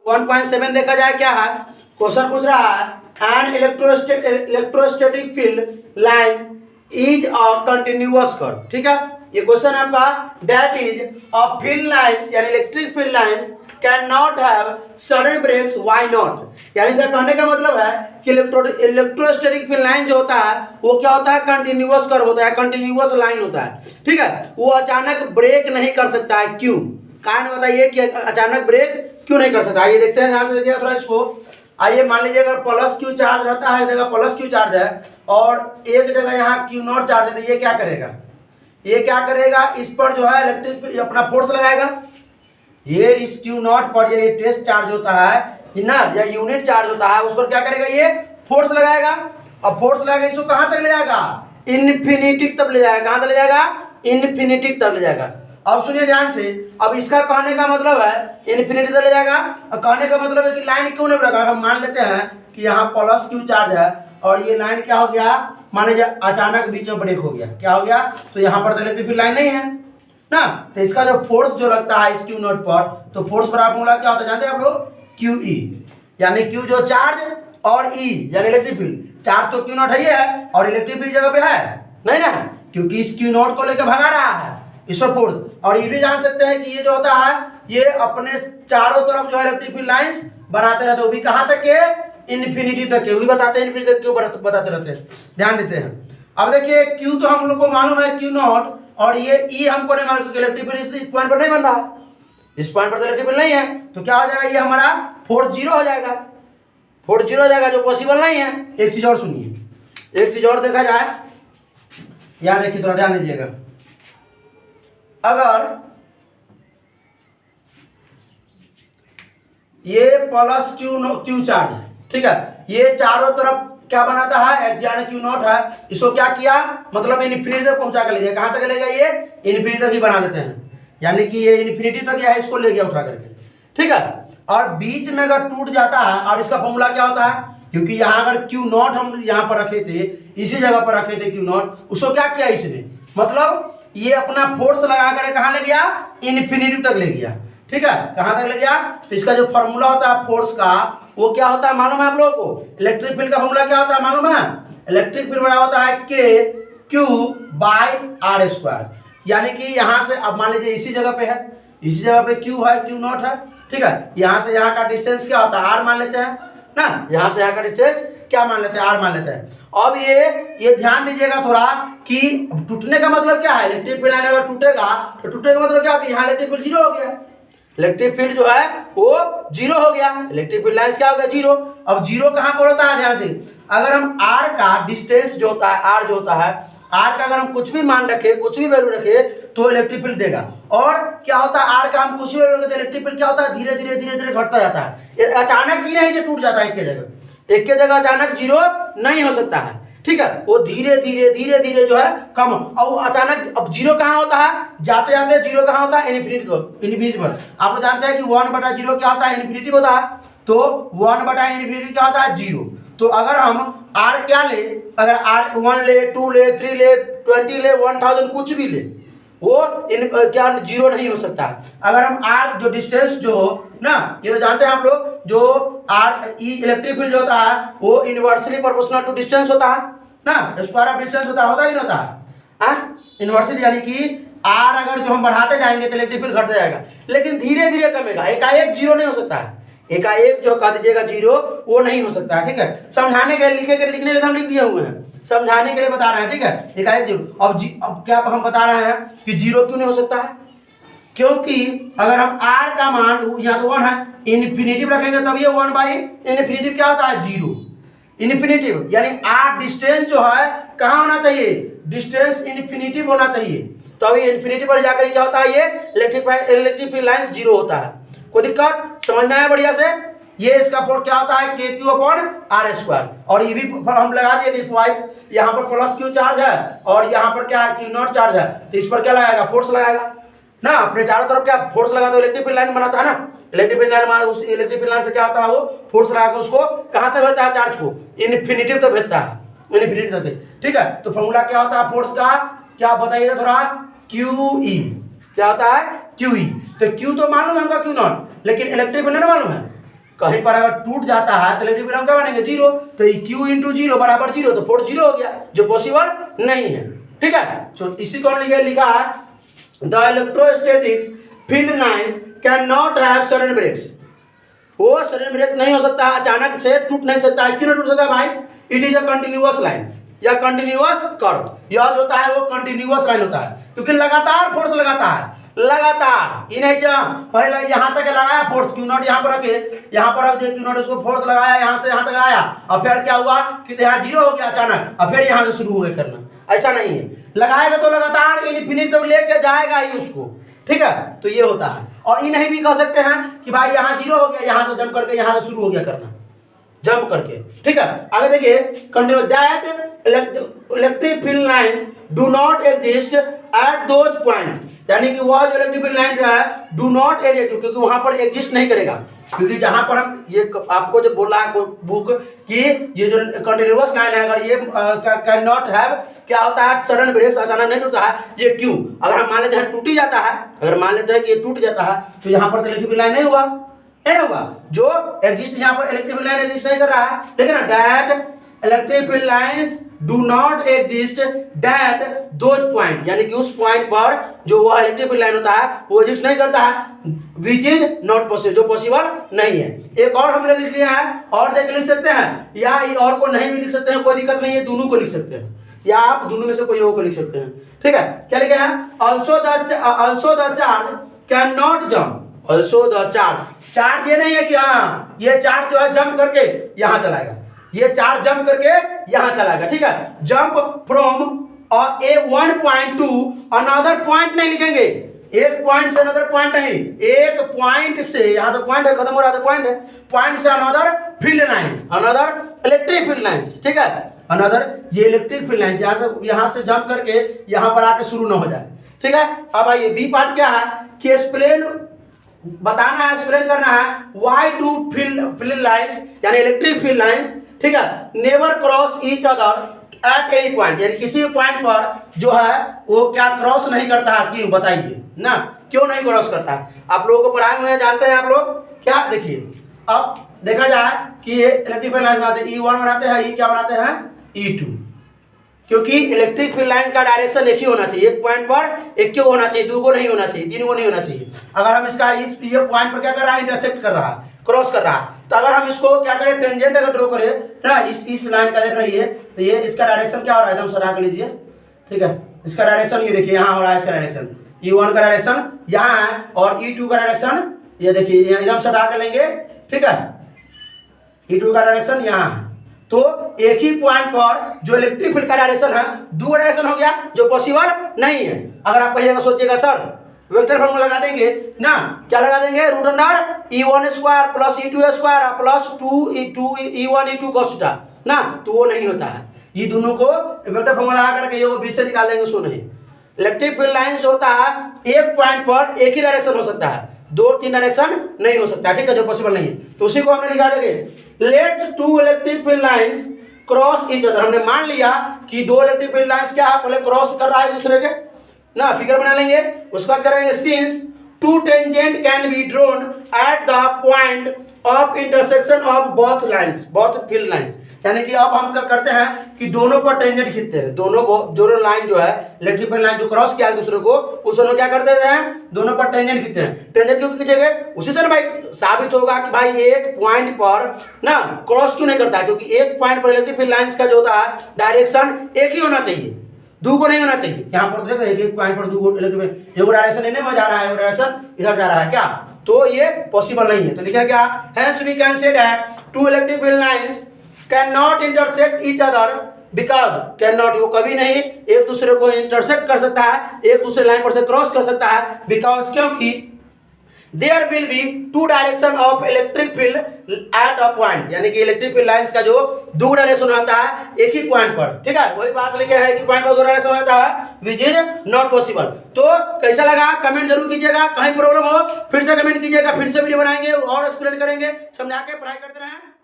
1.7 देखा जाए क्या है, क्वेश्चन पूछ रहा है an electrostatic field line is a continuous curve. ठीक है, ये क्वेश्चन आपका that is a field lines यानी electric field lines can not have sudden breaks, why not. यानी इसका कहने का मतलब है कि इलेक्ट्रोस्टैटिक फील्ड लाइन जो होता है वो क्या होता है, कंटिन्यूअस कर्व होता है, कंटिन्यूअस लाइन होता है। ठीक है, वो अचानक ब्रेक नहीं कर सकता है। क्यों, कारण बताइए कि अचानक ब्रेक क्यों नहीं कर सकता। आइए देखते हैं, ध्यान से देखिए थोड़ा इसको। आइए मान लीजिए अगर प्लस क्यू चार्ज रहता है, एक जगह प्लस क्यू चार्ज है और एक जगह यहाँ क्यू नॉट चार्ज है, तो ये क्या करेगा, ये क्या करेगा, इस पर जो है इलेक्ट्रिक अपना फोर्स लगाएगा। ये इस क्यू नॉट पर ये टेस्ट चार्ज होता है ना, या यूनिट चार्ज होता है, उस पर क्या करेगा, ये फोर्स लगाएगा। और फोर्स लगाएगा, इसको कहाँ तक ले जाएगा, इन्फिनिटी तक ले जाएगा। कहाँ तक ले जाएगा, इन्फिनिटी तक ले जाएगा। अब सुनिए ध्यान से, अब इसका कहने का मतलब है इन्फिनिटी तक ले जाएगा। और कहने का मतलब है कि लाइन क्यों नहीं बनेगा। हम मान लेते हैं कि यहाँ प्लस क्यू चार्ज है और ये लाइन क्या हो गया, मान लीजिए अचानक बीच में ब्रेक हो गया, क्या हो गया, तो यहाँ पर तो इलेक्ट्रिक फील्ड लाइन नहीं है ना, तो इसका जो फोर्स जो लगता है इस क्यू नॉट पर, तो फोर्स पर फॉर्मूला क्या होता है जानते हैं आप लोग, क्यू ई। यानी क्यू जो चार्ज और ई यानी इलेक्ट्रिक फील्ड, चार्ज तो क्यू नॉट है और इलेक्ट्रिक फील्ड जगह पे है नहीं ना, क्योंकि इस क्यू नॉट को लेकर भगा रहा है इस पर फोर्स। और ये भी जान सकते हैं कि ये जो होता है ये अपने चारों तरफ जो है इलेक्ट्रिक फील्ड लाइंस बनाते रहते हैं, वो भी कहाँ तक के, इन्फिनिटी तक के, वो भी बताते हैं इन्फिनिटी तक क्यों बताते रहते हैं, ध्यान देते हैं। अब देखिए क्यू तो हम लोग को मालूम है क्यू नॉट, और ये ई हमको नहीं मालूम क्योंकि इलेक्ट्रिक फील्ड इस पॉइंट पर नहीं बन रहा, इस पॉइंट पर तो इलेक्ट्रिक फील्ड नहीं है, तो क्या हो जाएगा, ये हमारा फोर्स जीरो हो जाएगा, फोर्स जीरो हो जाएगा, जो पॉसिबल नहीं है। एक चीज और सुनिए, एक चीज और देखा जाए, यहाँ देखिए थोड़ा ध्यान दीजिएगा। अगर ये प्लस क्यू चार्ज, ठीक है, ये चारों तरफ क्या बनाता है, एक क्यू नॉट है, इसको क्या किया, मतलब इन्फिनिटी तक पहुंचा कर ले गया। कहां तक ले गया, ये इन्फिनिटी तक ही बना देते हैं, यानी कि ये इन्फिनिटी तक है, इसको ले गया उठा करके। ठीक है, और बीच में अगर टूट जाता है, और इसका फॉर्मूला क्या होता है, क्योंकि यहाँ अगर क्यू नॉट हम यहाँ पर रखे थे, इसी जगह पर रखे थे क्यू नॉट, उसको क्या किया इसने, मतलब ये अपना फोर्स लगा कर कहां ले गया, इन्फिनिटी तक ले गया। ठीक है, कहां तक ले गया, तो इसका जो फॉर्मूला होता है फोर्स का, वो क्या होता है मालूम है आप लोगों को, इलेक्ट्रिक फील्ड का फॉर्मूला क्या होता है मालूम है, इलेक्ट्रिक फील्ड बड़ा होता है के क्यू बाय आर स्क्वायर। यानी कि यहां से अब मान लीजिए इसी जगह पे है, इसी जगह पे क्यू है, क्यू नॉट है, ठीक है, यहां से यहाँ का डिस्टेंस क्या होता है, आर मान लेते हैं ना, यहां से यहाँ का डिस्टेंस क्या मान लेते हैं, आर मान लेते हैं। अब ये ध्यान दीजिएगा थोड़ा कि टूटने का मतलब क्या है, इलेक्ट्रिक फील्ड लाइन अगर टूटेगा तो टूटने का मतलब क्या है, यहाँ इलेक्ट्रिक फील्ड जीरो हो गया, इलेक्ट्रिक फील्ड जो है वो जीरो हो गया, इलेक्ट्रिक फील्ड लाइंस क्या हो गया, जीरो। अब जीरो कहां पर होता है, ध्यान से, अगर हम आर का डिस्टेंस जो होता है, आर जो होता है, आर का अगर हम कुछ भी मान रखे, कुछ भी वैल्यू रखे, तो इलेक्ट्रिक फील्ड देगा। और क्या होता है, आर का हम कुछ भी वैल्यू रखे तो इलेक्ट्रिक फील्ड क्या होता है, धीरे धीरे धीरे धीरे घटता जाता है, अचानक ही नहीं जो टूट जाता है एक के जगह अचानक जीरो नहीं हो सकता है। ठीक है, वो धीरे धीरे जो है कम, और अचानक अब जीरो कहाँ होता है, जाते जाते जीरो कहाँ होता है, इन्फिनिटी पर। आप लोग जानते हैं कि 1/0 क्या होता है, इन्फिनिटी होता है, तो 1/इन्फिनिटी क्या होता है, जीरो। तो अगर हम आर क्या ले, अगर आर 1 ले, 2 ले, 3 ले, 20 ले, 1000 कुछ भी ले, वो क्या जीरो नहीं हो सकता। अगर हम आर जो डिस्टेंस जो ना, ये तो जानते हैं आप लोग, जो आर ई इलेक्ट्रिक फील्ड जो होता है वो इनवर्सली प्रोपोर्शनल टू डिस्टेंस होता है ना, स्क्वायर ऑफ डिस्टेंस होता ही नहीं होता है, इनवर्सली, यानी कि आर अगर जो हम बढ़ाते जाएंगे तो इलेक्ट्रिक फील्ड घटता जाएगा, लेकिन धीरे धीरे कमेगा, एकाएक जीरो नहीं हो सकता है, एकाएक जो कह दीजिएगा जीरो वो नहीं हो सकता है। ठीक है, समझाने के लिए लिखने के लिए हम लिख दिए हुए हैं, समझाने के लिए बता रहे हैं। ठीक है, एकाएक जीरो। अब क्या हम बता रहे हैं कि जीरो क्यों नहीं हो सकता है, क्योंकि अगर हम आर का मान यहाँ तो 1 है, इन्फिनिटी रखेंगे तब ये 1/इन्फिनिटी क्या होता है, जीरो। इन्फिनिटी यानी आर डिस्टेंस जो है कहाँ होना चाहिए, डिस्टेंस इन्फिनिटी होना चाहिए, तो अभी इन्फिनिटी पर जाकर क्या होता है, ये इलेक्ट्रिक फील्ड लाइंस जीरो होता है। कोई दिक्कत, समझ में आया बढ़िया से। ये इसका फोर्स क्या होता है, के क्यू अपॉन आर स्क्वायर। और ये भी हम लगा दिए कि 5 यहाँ पर प्लस क्यू चार्ज है और यहाँ पर क्या है, क्यू नॉट चार्ज है, तो इस पर क्या लगाएगा, फोर्स लगाएगा ना, अपने चारों तरफ क्या फोर्स लगा तो इलेक्ट्रिक फील्ड लाइन बनाता है ना, इलेक्ट्रिक फील्ड लाइन उस इलेक्ट्रिक फील्ड लाइन से क्या होता है, वो फोर्स लगाकर उसको कहाँ तक भेजता है, चार्ज को इन्फिनिटी तक भेजता है, इन्फिनिटी तक। ठीक है, तो फॉर्मूला क्या होता है फोर्स का, क्या बताइएगा थोड़ा, क्यू ई, क्या होता है, क्यू ई। तो क्यू तो मालूम है हमका, क्यू नॉट, लेकिन इलेक्ट्रिक फील्ड ना मालूम है, कहीं पर अगर टूट जाता है तो इलेक्ट्रिक फील्ड हम क्या बनेंगे, जीरो। तो Q इंटू जीरो बराबर जीरो, तो फोर्स जीरो हो गया, जो पॉसिबल नहीं है। ठीक है, तो इसी को हमने लिखा है the electrostatics field lines can not have sudden breaks. वो सडन ब्रेक नहीं हो सकता, अचानक से टूट नहीं सकता है। क्यों नहीं टूट सकता भाई? It is a continuous line या कंटिन्यूअस कर्व। यह जो होता है वो कंटिन्यूअस लाइन होता है, क्योंकि लगातार फोर्स लगाता है, लगातार। ये नहीं पहले यहाँ तक लगाया फोर्स, क्यू नॉट यहाँ पर रखे, यहाँ पर रख दिया क्यू नॉट, उसको फोर्स लगाया यहाँ से यहाँ तक आया, और फिर क्या हुआ कि यहाँ जीरो हो गया अचानक, और फिर यहाँ से शुरू हो गया करना। ऐसा नहीं है, लगाएगा तो लगातार इन्फिनिट तक लेके जाएगा ही उसको। ठीक है, तो ये होता है। और ये नहीं भी कह सकते हैं कि भाई यहाँ जीरो हो गया, यहाँ से जंप करके यहाँ से शुरू हो गया करना, जंप करके। ठीक है, आगे देखिए, continue that electric field lines do not exist at those point, यानी कि वह जो इलेक्ट्रिक फील्ड लाइन जो है डू नॉट एग्जिस्ट, क्योंकि वहां पर एग्जिस्ट नहीं करेगा। क्योंकि जहां पर हम ये आपको जो बोला है बुक कि ये जो कंटिन्यूअस लाइन है, अगर ये कैन नॉट हैव, क्या होता है, सडन ब्रेक्स, अचानक नहीं टूटता है। ये क्यों? अगर हम मान लेते हैं टूट ही जाता है, अगर मान लेते हैं कि ये टूट जाता है, तो यहाँ पर इलेक्ट्रिक फील्ड लाइन नहीं हुआ, नहीं होगा। जो एग्जिस्ट यहाँ पर इलेक्ट्रिक फील्ड लाइन एग्जिस्ट नहीं कर रहा है, लेकिन that electric field lines do not exist that those point, यानी कि उस पॉइंट पर जो वह इलेक्ट्रिक फील्ड लाइन होता है वो एग्जिस्ट नहीं करता है, विच इज नॉट पॉसिबल, जो पॉसिबल नहीं है। एक और हमने लिख लिया है, और देख लिख सकते हैं, या और को नहीं भी लिख सकते हैं, कोई दिक्कत नहीं है, दोनों को लिख सकते हैं, या आप दोनों में से कोई को लिख सकते हैं। ठीक है, क्या लिखा है? Also the charge can not jump, also the charge ये नहीं है कि हाँ ये चार्ज जो है जंप करके यहाँ चलाएगा, ये चार्ज जंप करके यहाँ चलाएगा। ठीक है, jump from A one point two another point नहीं लिखेंगे, एक पॉइंट से अनदर पॉइंट नहीं, एक पॉइंट से, यहाँ तो पॉइंट है, खत्म हो रहा था पॉइंट है, पॉइंट से another field lines, another electric field lines. ठीक है, अनदर ये इलेक्ट्रिक फील्ड लाइंस यहाँ से जंप करके यहाँ पर आके शुरू ना हो जाए। ठीक है, अब आइए बी पार्ट क्या है कि एक्सप्लेन, बताना है, एक्सप्लेन करना है, व्हाई टू फील्ड लाइंस यानी इलेक्ट्रिक फील्ड लाइंस, ठीक है, never cross each other at any point, यानी किसी पॉइंट पर जो है वो क्या क्रॉस नहीं करता है। क्यों बताइए ना, क्यों नहीं क्रॉस करता है? आप लोगों को पढ़ाए हुए हैं, जानते हैं आप लोग क्या। देखिए, अब देखा जाए कि ये इलेक्ट्रिक फील्ड लाइन बनाते हैं, E1 बनाते हैं, क्या बनाते हैं, E2, क्योंकि इलेक्ट्रिक फील्ड लाइन का डायरेक्शन एक ही होना चाहिए, एक पॉइंट पर एक क्यों होना चाहिए, दो को नहीं होना चाहिए, तीन को नहीं होना चाहिए। अगर हम इसका ये पॉइंट पर क्या कर रहा है, इंटरसेक्ट कर रहा है, क्रॉस कर रहा है, तो अगर हम इसको क्या करें, टेंजेंट अगर ड्रॉ करें ना, इस लाइन का देख रही है, तो ये इसका डायरेक्शन क्या हो रहा है, एकदम सटा कर लीजिए। ठीक है, इसका डायरेक्शन ये देखिए यहाँ हो रहा है, इसका डायरेक्शन E1 का डायरेक्शन यहाँ है, और E2 का डायरेक्शन ये देखिए एकदम सटा कर लेंगे। ठीक है, E2 का डायरेक्शन यहाँ है, तो एक ही पॉइंट पर जो इलेक्ट्रिक फील्ड का डायरेक्शन है, दो डायरेक्शन हो गया, जो पॉसिबल नहीं है। अगर आप कहिएगा, सोचिएगा सर वेक्टर फॉर्मूला लगा देंगे ना, क्या लगा देंगे, root under E1 square plus E2 square plus 2 E1 E2 cos theta ना, तो वो नहीं होता है। ये दोनों को वेक्टर फॉर्मूला लगा करके ये वो 20 से निकाल देंगे, सो नहीं। इलेक्ट्रिक फील्ड लाइंस होता है एक पॉइंट पर एक ही डायरेक्शन हो सकता है, दो तीन डायरेक्शन नहीं हो सकता। ठीक है, जो पॉसिबल नहीं है, तो उसी को हमने लिखा देंगे, let's two electric field lines cross each other. हमने मान लिया कि दो इलेक्ट्रिक फील्ड लाइंस क्या है, पहले क्रॉस कर रहा है दूसरे के ना, फिगर बना लेंगे, उसके बाद करेंगे since to tangent can be drawn at the point of intersection of both lines, both field lines, यानी कि अब हम करते हैं कि दोनों पर टेंजेंट खींचते हैं, दोनों लाइन जो है इलेक्ट्रिक फील्ड लाइन जो क्रॉस किया है दूसरे को, उस दोनों क्या करते हैं, दोनों पर टेंजेंट खींचते हैं। टेंजेंट क्यों खींचेंगे, उसी से ना भाई साबित होगा कि भाई एक पॉइंट पर ना क्रॉस क्यों नहीं करता, क्योंकि एक पॉइंट पर इलेक्ट्रिक फील्ड लाइंस का जो होता है डायरेक्शन एक ही होना चाहिए, दो को नहीं होना चाहिए। यहाँ पर देख रहे हैं एक पॉइंट पर दो इलेक्ट्रिक, एक डायरेक्शन इन्हें में जा रहा है, डायरेक्शन इधर जा रहा है, क्या, तो ये पॉसिबल नहीं है। तो लिखा क्या, hence we can say that two electric field lines can not intersect each other because, can not, वो कभी नहीं एक दूसरे को इंटरसेक्ट कर सकता है, एक दूसरे लाइन पर से क्रॉस कर सकता है, बिकॉज, क्योंकि there will be two direction of electric field at a point, यानी कि इलेक्ट्रिक फील्ड लाइंस का जो दो डायरेक्शन होता है एक ही पॉइंट पर। ठीक है, वही बात लिखे है कि पॉइंट पर दो डायरेक्शन होता है, विच इज नॉट पॉसिबल। तो कैसा लगा कमेंट जरूर कीजिएगा, कहीं प्रॉब्लम हो फिर से कमेंट कीजिएगा, फिर से वीडियो बनाएंगे और एक्सप्लेन करेंगे, समझा के पढ़ाई करते रहें।